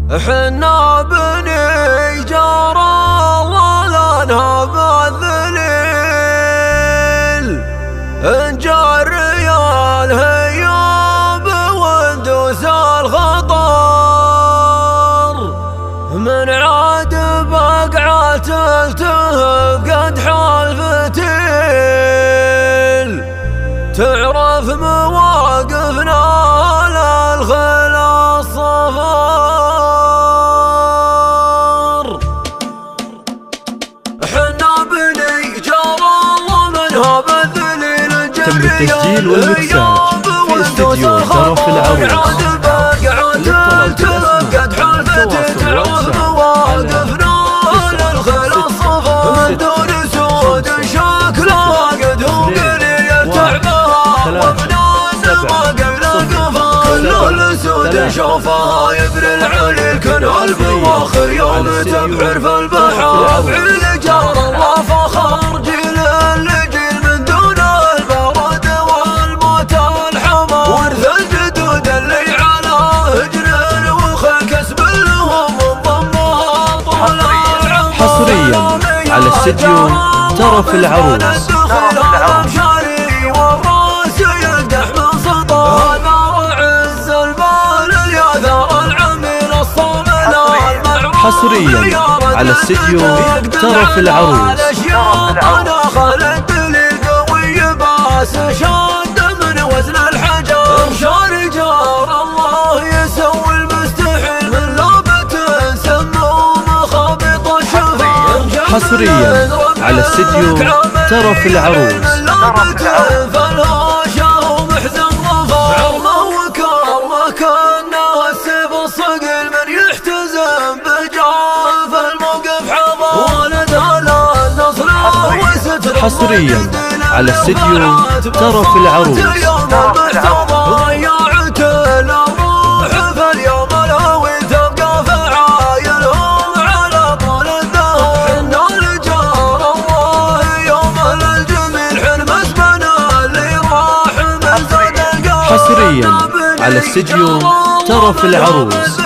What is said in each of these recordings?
حنا بني جار الله لا نهاب الذليل، نجار ريال هياب وندوس الخطر، من عاد بقعة التهب قد حال فتيل، تعرف مواقفنا للخلا الصفر. حنا بني جار الله منها بالذليل، تم التسجيل والمكساج في استديو طرف العروس. قد حلفت تعرف مواقفنا للخلا الصفر، من دون سود شكلها قد هو قليل تعبها وبنان ما قبل القفا، كل الاسود شوفها يبري العليل كنها البواخر، يوم تبحر في البحر بعيد جار الله فخر، جيل لجيل من دون البرد والموت الحمى، ورث الجدود اللي على هجر وخل كسب لهم انضمها طول العمر. حصريا على استديو طرف العروس. حصريا على استديو طرف العروس. انا خالد القوي باس شاد من وزن الحجر، مشار جار الله يسوي المستحيل من لعبة سموم خابط الشفا. حصريا على استديو طرف العروس. فالهاشا ومحزن ظفر، عرمه وكرمه كانه السيف الصقل، من يحتزم بجاه الموقف حضر، ولد على النصر وستر. حصريا على استديو طرف العروس. ضيعت الروح فاليوم الهوي تبقى فعايلهم على طول الدهر، حنا لجار الله يوم الجميل حلم اسمنا اللي راح من زاد القهر. حصريا على استديو طرف العروس.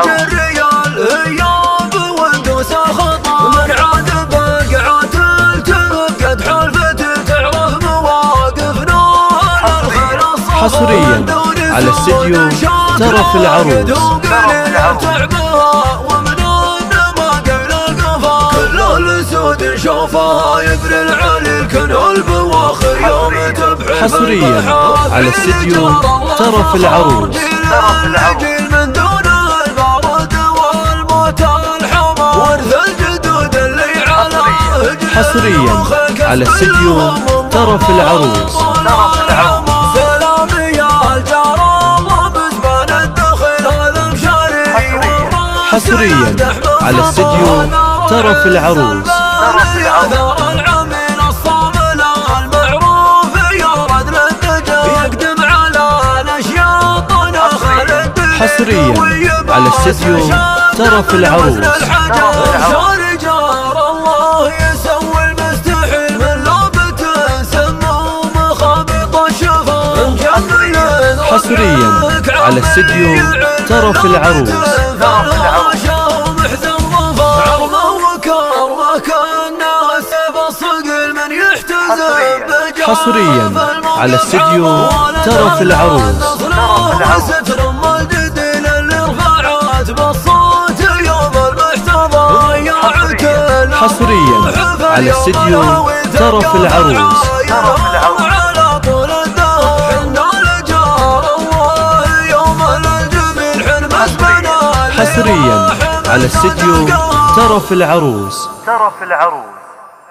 الريال هياب وندوس الخطر، من عاد بقعة التهب قد حلفت تعرف مواقفنا للخلا الصفر. حصريا على استديو طرف العروس. تعبها ومنان ما قبل القفا، كل الاسود شوفها يبري العليل كنها البواخر، يوم تبحر. حصريا على استديو طرف العروس. من دون البرد والموت الحمى، ورث الجدود اللي على هجر. حصريا على استديو طرف العروس. سلامي يا الجار الله بزبان الدخل هذا مشاري. حصريا على استديو طرف العروس. العميل الصامل المعروف يرد للدجا، يقدم على الاشياط خالد. حصريا على استديو طرف العروس. شار جار الله يسوي المستحيل من لعبة سموم خابط الشفا. حصريا على استديو طرف العروس. حصريا على استديو طرف العروس. حصريا على استديو طرف العروس. حصريا على استديو طرف العروس.